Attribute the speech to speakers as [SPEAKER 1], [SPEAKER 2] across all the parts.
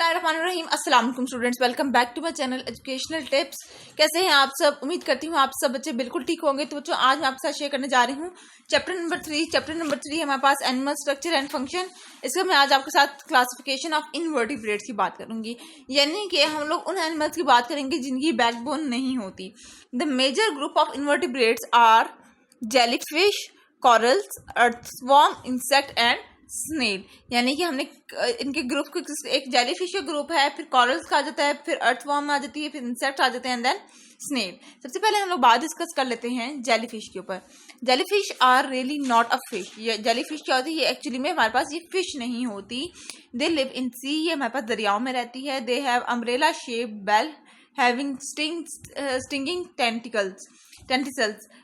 [SPEAKER 1] बिस्मिल्लाहिर्रहमानिर्रहीम। अस्सलाम वालेकुम students, welcome back to my channel educational tips. कैसे हैं आप सब? उम्मीद करती हूँ आप सब बच्चे बिल्कुल ठीक होंगे। तो बच्चों, आज मैं आपके साथ शेयर करने जा रही हूँ चैप्टर नंबर 3 हमारे पास एनिमल स्ट्रक्चर एंड फंक्शन। इसका मैं आज आपके साथ क्लासिफिकेशन ऑफ इनवर्टिब्रेट्स की बात करूंगी, यानी कि हम लोग उन एनिमल्स की बात करेंगे जिनकी बैकबोन नहीं होती। The major group of invertebrates are jellyfish, corals, earthworm, insect and snail. यानी कि हमने इनके ग्रुप को एक जेलीफिश का ग्रुप है, फिर कॉरल्स का आ जाता है, फिर अर्थवॉर्म आ जाती है, फिर इंसेक्ट आ जाते हैं, देन स्नेल। सबसे पहले हम लोग बात डिस्कस कर लेते हैं जेलीफिश के ऊपर। Jellyfish are really not a fish. ये जेलीफिश क्या होती है? ये एक्चुअली में हमारे पास ये फिश नहीं होती। They live in sea. ये हमारे पास दरियाओं में रहती है। They have umbrella shape bell having stinging tentacles,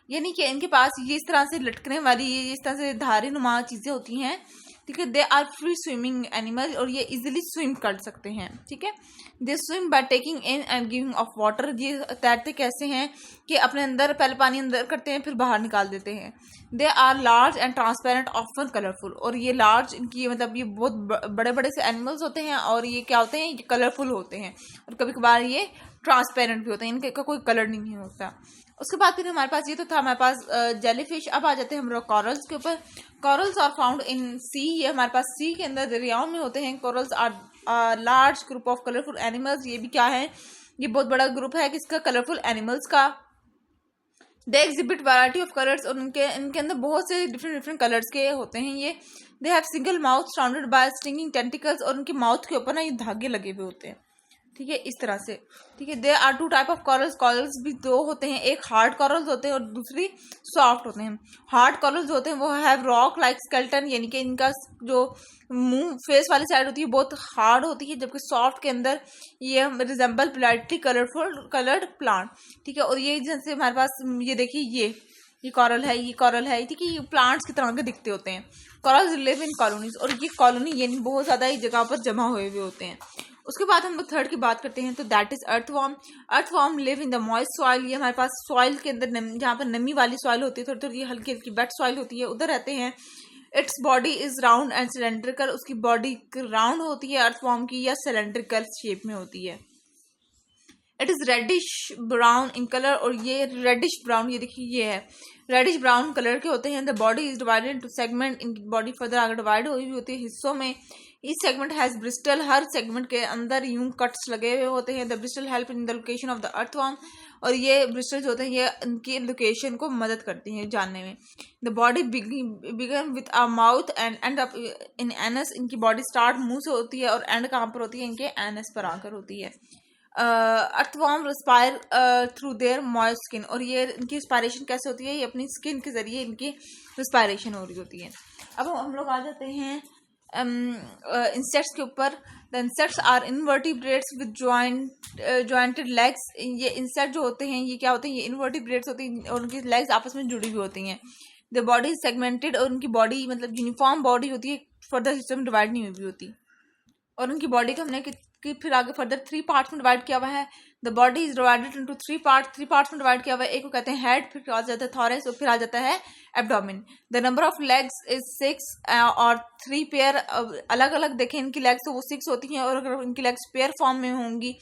[SPEAKER 1] यानी कि इनके पास ये इस तरह से लटकने वाली, ये इस तरह से धारी नुमा चीजें होती हैं। ठीक है, they are free swimming animal, और ये इजिली स्विम कर सकते हैं। ठीक है, they swim by taking in and giving off water. ये तैरते कैसे हैं कि अपने अंदर पहले पानी अंदर करते हैं, फिर बाहर निकाल देते हैं। They are large and transparent, often colourful. और ये लार्ज, इनकी मतलब ये बहुत बड़े बड़े से एनिमल्स होते हैं, और ये क्या होते हैं? ये कलरफुल होते हैं, और कभी कभार ये ट्रांसपेरेंट भी होते हैं। इनका कोई कलर नहीं होता। उसके बाद फिर हमारे पास ये तो था हमारे पास जेलीफिश। अब आ जाते हैं हम लोग कॉरल्स के ऊपर। Corals are found in sea. ये हमारे पास सी के अंदर दरियाओं में होते हैं। Corals are large group of colourful animals. ये भी क्या है? ये बहुत बड़ा ग्रुप है किसका? कलरफुल एनिमल्स का। They exhibit variety of colours, और इनके अंदर बहुत से डिफरेंट कलर्स के होते हैं ये। They have single mouth surrounded by stinging tentacles, और उनके माउथ के ऊपर ना ये धागे लगे हुए होते हैं। ठीक है, इस तरह से। ठीक है, there are two type of corals. Corals भी दो होते हैं, एक हार्ड कॉरल्स होते हैं और दूसरी सॉफ्ट होते हैं। हार्ड कॉरल्स होते हैं वो हैव रॉक लाइक स्केल्टन, यानी कि इनका जो मुंह फेस वाली साइड होती है बहुत हार्ड होती है, जबकि सॉफ्ट के अंदर ये रिजेंबल ब्राइटली कलर्ड प्लांट। ठीक है, और ये जैसे हमारे पास ये देखिए, ये कॉरल है, ये कॉरल है। ठीक है, ये प्लांट्स की तरह के दिखते होते हैं। कॉरल्स लिव इन कॉलोनीज, और ये कॉलोनी यानी बहुत ज्यादा ही जगह पर जमा हुए होते हैं। उसके बाद हम लोग थर्ड की बात करते हैं, तो that is earthworm. Earthworm live in the moist soil. ये हमारे पास सॉइल के अंदर जहाँ पर नमी वाली सॉइल होती है, थोड़ी थोड़ी हल्की हल्की वेट सॉइल होती है, उधर रहते हैं। Its body is round and cylindrical. उसकी बॉडी राउंड होती है अर्थवॉर्म की, या सिलेंड्रिकल शेप में होती है। It is reddish brown in colour, और ये रेडिश ब्राउन, ये देखिए ये है रेडिश ब्राउन कलर के होते हैं। The body is divided into segment. इनकी बॉडी फर्दर आगे डिवाइड हुई हुई होती है हिस्सों में। Each segment has Bristol. Her segment के अंदर यूं कट्स लगे हुए होते हैं। The Bristol help in the location of the earthworm, और ये ब्रिस्टल्स होते हैं, ये इनकी लोकेशन को मदद करती हैं जानने में। The body begin with a mouth and end up in anus. इनकी बॉडी स्टार्ट मुंह से होती है, और एंड कहाँ पर होती है? इनके एनस पर आकर होती है। Earthworm respire through their moist skin, और ये इनकी रिस्पायरेशन कैसे होती है? ये अपनी स्किन के जरिए इनकी रिस्पायरेशन हो रही होती है। अब हम लोग आ जाते हैं इंसेक्ट्स के ऊपर। The insects are invertebrates with jointed legs. ये इंसेक्ट जो होते हैं ये क्या होते हैं? ये इनवर्टिब्रेट्स होते हैं, और उनकी लेग्स आपस में जुड़ी हुई होती हैं। द बॉडी इज सेगमेंटेड, और उनकी बॉडी मतलब यूनिफॉर्म बॉडी होती है, फर्दर हिस्सों में डिवाइड नहीं हुई होती। और उनकी बॉडी को हमने कि फिर आगे फर्दर 3 पार्ट्स में डिवाइड किया हुआ है। The body is divided into 3 parts में डिवाइड किया हुआ है। एक को कहते हैं हेड, फिर आ जाता है थॉरैक्स, और फिर आ जाता है abdomen. The number of legs is 6, और 3 पेयर अलग अलग देखें इनकी लेग्स, तो वो 6 होती हैं, और अगर इनकी लेग्स पेयर फॉर्म में होंगी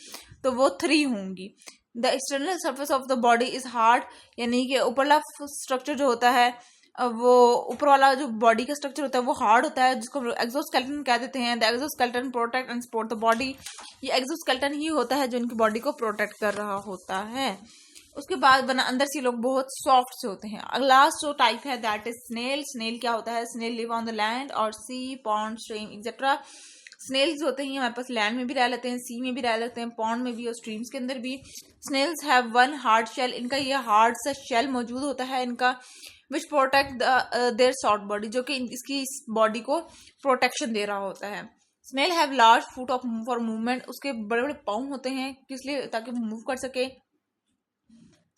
[SPEAKER 1] तो वो 3 होंगी। The external surface of the body is hard, यानी कि ऊपरला स्ट्रक्चर जो होता है, वो ऊपर वाला जो बॉडी का स्ट्रक्चर होता है वो हार्ड होता है, जिसको एक्सोस्केलेटन कह देते हैं। The exoskeleton protect and support the body. ये एक्सोस्केलेटन ही होता है जो इनकी बॉडी को प्रोटेक्ट कर रहा होता है। उसके बाद बना अंदर से लोग बहुत सॉफ्ट से होते हैं। लास्ट जो टाइप है दैट इज स्नेल। स्नेल क्या होता है? Snail live on the land और sea, pond, stream etcetera. Snails होते हैं हमारे पास लैंड में भी रह लेते हैं, सी में भी रह लेते हैं, पॉन्ड में भी और स्ट्रीम्स के अंदर भी। Snails have 1 hard shell. इनका ये हार्ड सा शेल मौजूद होता है इनका, which protect their soft body, जो कि इसकी बॉडी को प्रोटेक्शन दे रहा होता है। Snail have large foot of for movement. उसके बड़े बड़े पाँव होते हैं, किस लिए? ताकि मूव कर सके।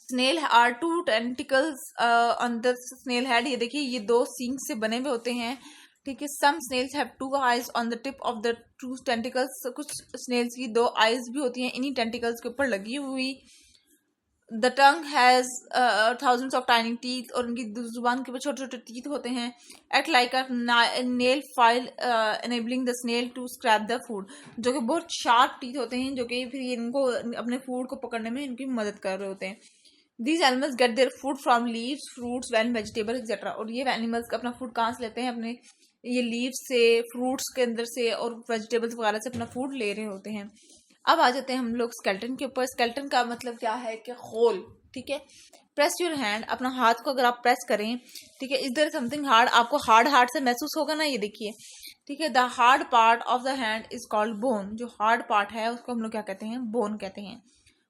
[SPEAKER 1] Snail are 2 tentacles on the snail head. ये देखिए ये 2 सींग से बने हुए होते हैं। ठीक है, some snails have 2 eyes on the tip of the 2 tentacles. कुछ स्नेल्स की 2 आइज भी होती हैं इन्हीं टेंटिकल्स के ऊपर लगी हुई। The tongue has thousands of tiny teeth, और उनकी जुबान के ऊपर छोटे छोटे टीथ होते हैं। Act like a nail file enabling the snail to scrap the food, जो कि बहुत शार्प टीथ होते हैं, जो कि फिर इनको अपने फूड को पकड़ने में इनकी मदद कर रहे होते हैं। These animals get their food from leaves, fruits, and vegetables, etc. और ये एनिमल्स अपना फूड कहाँ से लेते हैं? अपने ये लीव्स से, फ्रूट्स के अंदर से और वेजिटेबल्स वगैरह से अपना फूड ले रहे होते हैं। अब आ जाते हैं हम लोग स्केलेटन के ऊपर। स्केलेटन का मतलब क्या है कि खोल, ठीक है। प्रेस योर हैंड, अपना हाथ को अगर आप प्रेस करें, ठीक है, इज देयर समथिंग हार्ड, आपको हार्ड हार्ड से महसूस होगा ना, ये देखिए, ठीक है। The hard part of the hand is called bone, जो हार्ड पार्ट है उसको हम लोग क्या कहते हैं? बोन कहते हैं।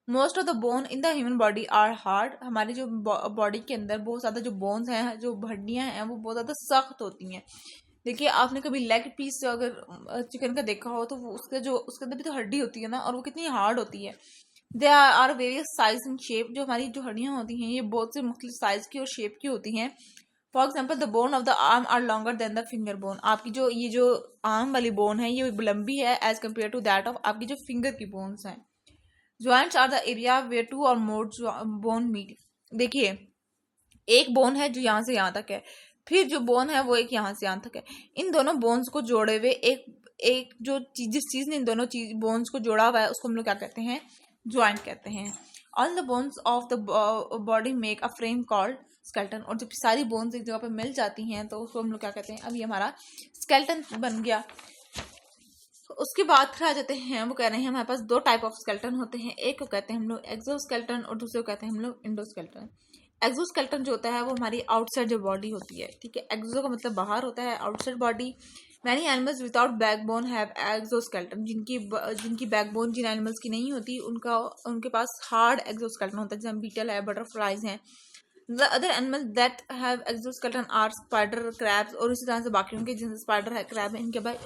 [SPEAKER 1] Most of the bone in the human body are hard, हमारी जो बॉडी के अंदर बहुत ज़्यादा जो बोन्स हैं, जो हड्डियां हैं, वो बहुत ज़्यादा सख्त होती हैं। देखिए, आपने कभी लेग पीस अगर चिकन का देखा हो तो वो उसके अंदर भी तो हड्डी होती है ना, और वो कितनी हार्ड होती है। They are various size and shape, जो हमारी जो हड्डियां होती हैं ये बहुत से मुख्तलिफ साइज की और शेप की होती हैं। For example, the bone of the arm are longer than the finger bone, आपकी जो आर्म वाली बोन है ये लंबी है as compare to that of आपकी जो फिंगर की बोन्स हैं। Joints are the area where two or more bone meet, देखिए, एक बोन है जो यहाँ से यहाँ तक है, फिर जो बोन है वो एक यहाँ से यहाँ तक है। इन दोनों बोन्स को जोड़े हुए एक एक जो जिस चीज ने इन दोनों चीज बोन्स को जोड़ा हुआ है उसको हम लोग क्या कहते हैं? ज्वाइंट कहते हैं। All the bones of the body make a frame called skeleton, और जब सारी बोन्स एक जगह पे मिल जाती हैं तो उसको हम लोग क्या कहते हैं? अब ये हमारा स्केलेटन बन गया। उसके बाद फिर आ जाते हैं, वो कह रहे हैं हमारे पास दो टाइप ऑफ स्केलेटन होते हैं, एक को कहते हैं हम लोग एक्सोस्केलेटन और दूसरे को कहते हैं हम लोग इंडोस्केलेटन। एक्सोस्केलेटन जो होता है वो हमारी आउटसाइड जो बॉडी होती है, ठीक है। एक्सो का मतलब बाहर होता है, outside body. Many animals without backbone have exoskeleton, जिनकी बैकबोन जिन एनिमल्स की नहीं होती उनके पास हार्ड एक्सोस्केलेटन होता है, जैसे बीटल है, बटरफ्लाइज हैं। The other animals that have exoskeleton are spider, crabs, और इसी तरह से बाकी उनके जैसे स्पाइडर है, क्रैब है,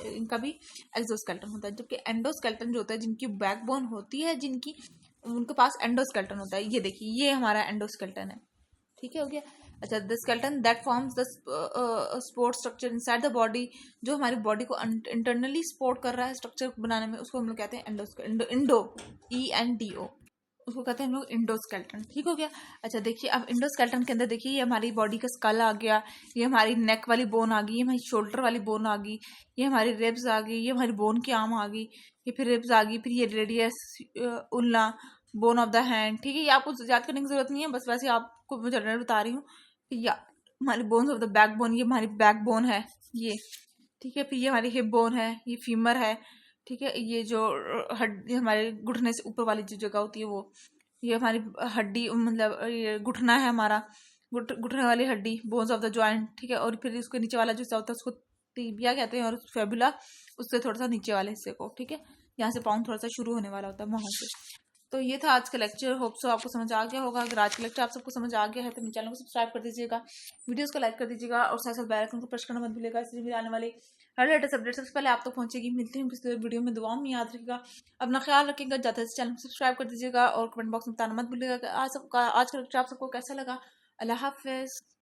[SPEAKER 1] इनका भी एक्सोस्केलेटन होता है। जबकि एंडोस्केलेटन जो होता है, जिनकी बैकबोन होती है, उनके पास एंडोस्केलेटन होता है। ये देखिए, ये हमारा एंडोस्केलेटन है, ठीक है, हो गया। अच्छा, the skeleton that forms the support structure inside the body, जो हमारी बॉडी को इंटरनली सपोर्ट कर रहा है स्ट्रक्चर बनाने में, उसको हम लोग कहते हैं इंडो, ENDO, उसको कहते हैं हम लोग इंडोस्केलेटन, ठीक हो गया। अच्छा देखिए, अब इंडोस्केलेटन के अंदर देखिए, ये हमारी बॉडी का स्कल आ गया, ये हमारी नेक वाली बोन आ गई, ये हमारी शोल्डर वाली बोन आ गई, ये हमारी रिब्स आ गई, ये हमारी बोन की आर्म आ गई, ये फिर रिब्स आ गई, फिर ये radius उल्ना, bone of the hand, ठीक है। ये आपको याद करने की जरूरत नहीं है, बस वैसे आपको मैं जनरल बता रही हूँ। या हमारी bones of the back bone, ये हमारी बैक बोन है ये, ठीक है। फिर ये हमारी हिप बोन है, ये फीमर है, ठीक है। ये जो हड्डी हमारे घुटने से ऊपर वाली जो जगह होती है वो, ये हमारी हड्डी, मतलब ये घुटना है हमारा, घुटने वाली हड्डी, बोन्स ऑफ द जॉइंट, ठीक है। और फिर उसके नीचे वाला जो हिस्सा होता है उसको टीबिया कहते हैं, और फेबुला उससे थोड़ा सा नीचे वाले हिस्से को, ठीक है, यहाँ से पाँव थोड़ा सा शुरू होने वाला होता है वहां से। तो ये था आज का लेक्चर, होप सो आपको समझ आ गया होगा। अगर आज का लेक्चर आप सबको समझ आ गया है तो मेरे चैनल को सब्सक्राइब कर दीजिएगा, वीडियोस को लाइक कर दीजिएगा, और साथ साथ बेल आइकन को प्रेस करना मत भूलिएगा, इसलिए मेरे आने वाली हर लेटेस्ट अपडेट सबसे पहले आप तक पहुंचेगी। मिलती हूँ किसी वीडियो में, दुआओं में याद रखिएगा, अपना ख्याल रखिएगा, ज़्यादा से चैनल को सब्सक्राइब कर दीजिएगा, और कमेंट बॉक्स में बताना मत भूलिएगा कि आज का लेक्चर आप सबको कैसा लगा। अल्लाह हाफिज़।